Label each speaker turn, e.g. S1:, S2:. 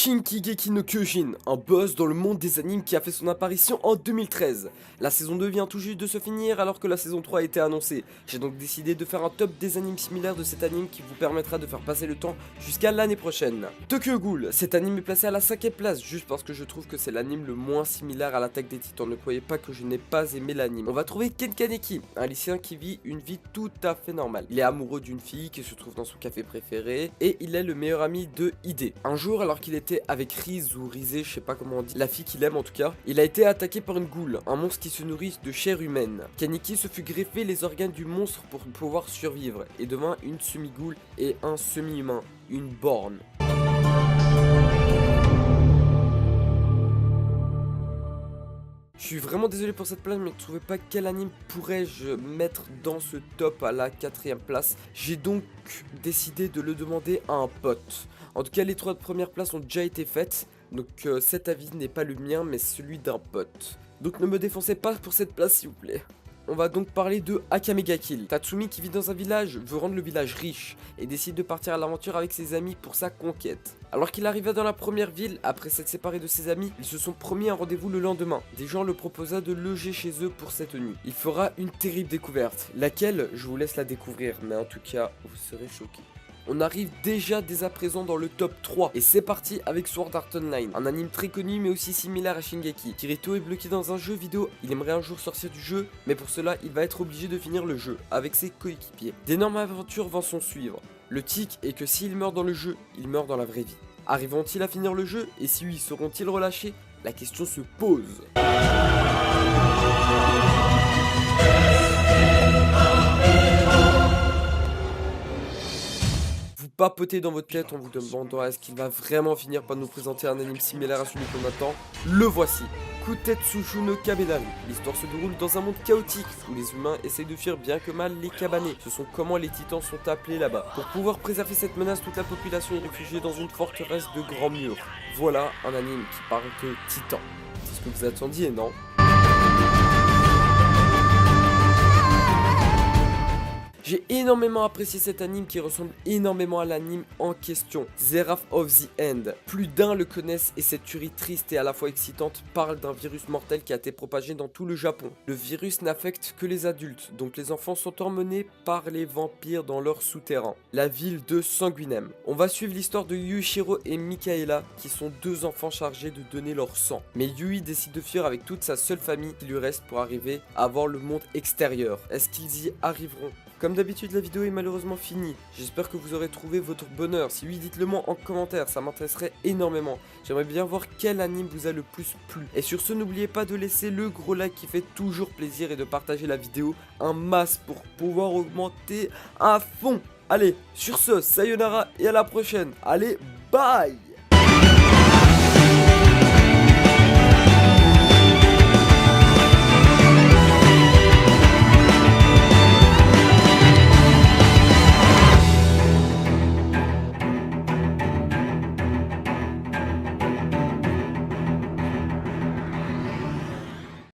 S1: Shingeki no Kyojin, un boss dans le monde des animes qui a fait son apparition en 2013. La saison 2 vient tout juste de se finir alors que la saison 3 a été annoncée. J'ai donc décidé de faire un top des animes similaires de cet anime qui vous permettra de faire passer le temps jusqu'à l'année prochaine. Tokyo Ghoul, cet anime est placé à la 5ème place juste parce que je trouve que c'est l'anime le moins similaire à l'attaque des titans. Ne croyez pas que je n'ai pas aimé l'anime. On va trouver Ken Kaneki, un lycéen qui vit une vie tout à fait normale. Il est amoureux d'une fille qui se trouve dans son café préféré et il est le meilleur ami de Ide. Un jour, alors qu'il était avec Riz ou Rizé, je sais pas comment on dit, la fille qu'il aime en tout cas, il a été attaqué par une ghoul, un monstre qui se nourrit de chair humaine. Kaneki se fut greffé les organes du monstre pour pouvoir survivre et devint une semi-ghoul et un semi-humain, une borne. Je suis vraiment désolé pour cette place, mais ne trouvez pas quel anime pourrais-je mettre dans ce top à la 4ème place. J'ai donc décidé de le demander à un pote. En tout cas, les 3 premières places ont déjà été faites, donc cet avis n'est pas le mien, mais celui d'un pote. Donc ne me défoncez pas pour cette place, s'il vous plaît. On va donc parler de Akame ga Kill. Tatsumi, qui vit dans un village, veut rendre le village riche et décide de partir à l'aventure avec ses amis pour sa conquête. Alors qu'il arriva dans la première ville, après s'être séparé de ses amis, ils se sont promis un rendez-vous le lendemain. Des gens le proposa de loger chez eux pour cette nuit. Il fera une terrible découverte, laquelle je vous laisse la découvrir, mais en tout cas, vous serez choqués. On arrive déjà dès à présent dans le top 3 et c'est parti avec Sword Art Online, un anime très connu mais aussi similaire à Shingeki. Kirito est bloqué dans un jeu vidéo, il aimerait un jour sortir du jeu, mais pour cela il va être obligé de finir le jeu avec ses coéquipiers. D'énormes aventures vont s'en suivre. Le tic est que s'il meurt dans le jeu, il meurt dans la vraie vie. Arriveront-ils à finir le jeu et si oui, seront-ils relâchés? La question se pose. Papoter dans votre tête en vous demandant est-ce qu'il va vraiment finir par nous présenter un anime similaire à celui qu'on attend. Le voici, Kutetsushu no Kabenaru. L'histoire se déroule dans un monde chaotique où les humains essayent de fuir bien que mal les cabanés. Ce sont comment les titans sont appelés là-bas. Pour pouvoir préserver cette menace, toute la population est réfugiée dans une forteresse de grands murs. Voilà un anime qui parle de titans. C'est ce que vous attendiez, non ? J'ai énormément apprécié cet anime qui ressemble énormément à l'anime en question, Seraph of the End. Plus d'un le connaissent et cette tuerie triste et à la fois excitante parle d'un virus mortel qui a été propagé dans tout le Japon. Le virus n'affecte que les adultes, donc les enfants sont emmenés par les vampires dans leur souterrain, la ville de Sanguinem. On va suivre l'histoire de Yuichiro et Mikaela qui sont 2 enfants chargés de donner leur sang. Mais Yui décide de fuir avec toute sa seule famille qui lui reste pour arriver à voir le monde extérieur. Est-ce qu'ils y arriveront ? Comme d'habitude, la vidéo est malheureusement finie. J'espère que vous aurez trouvé votre bonheur. Si oui, dites-le moi en commentaire, ça m'intéresserait énormément. J'aimerais bien voir quel anime vous a le plus plu. Et sur ce, n'oubliez pas de laisser le gros like qui fait toujours plaisir et de partager la vidéo un masse pour pouvoir augmenter à fond. Allez, sur ce, sayonara et à la prochaine. Allez, bye!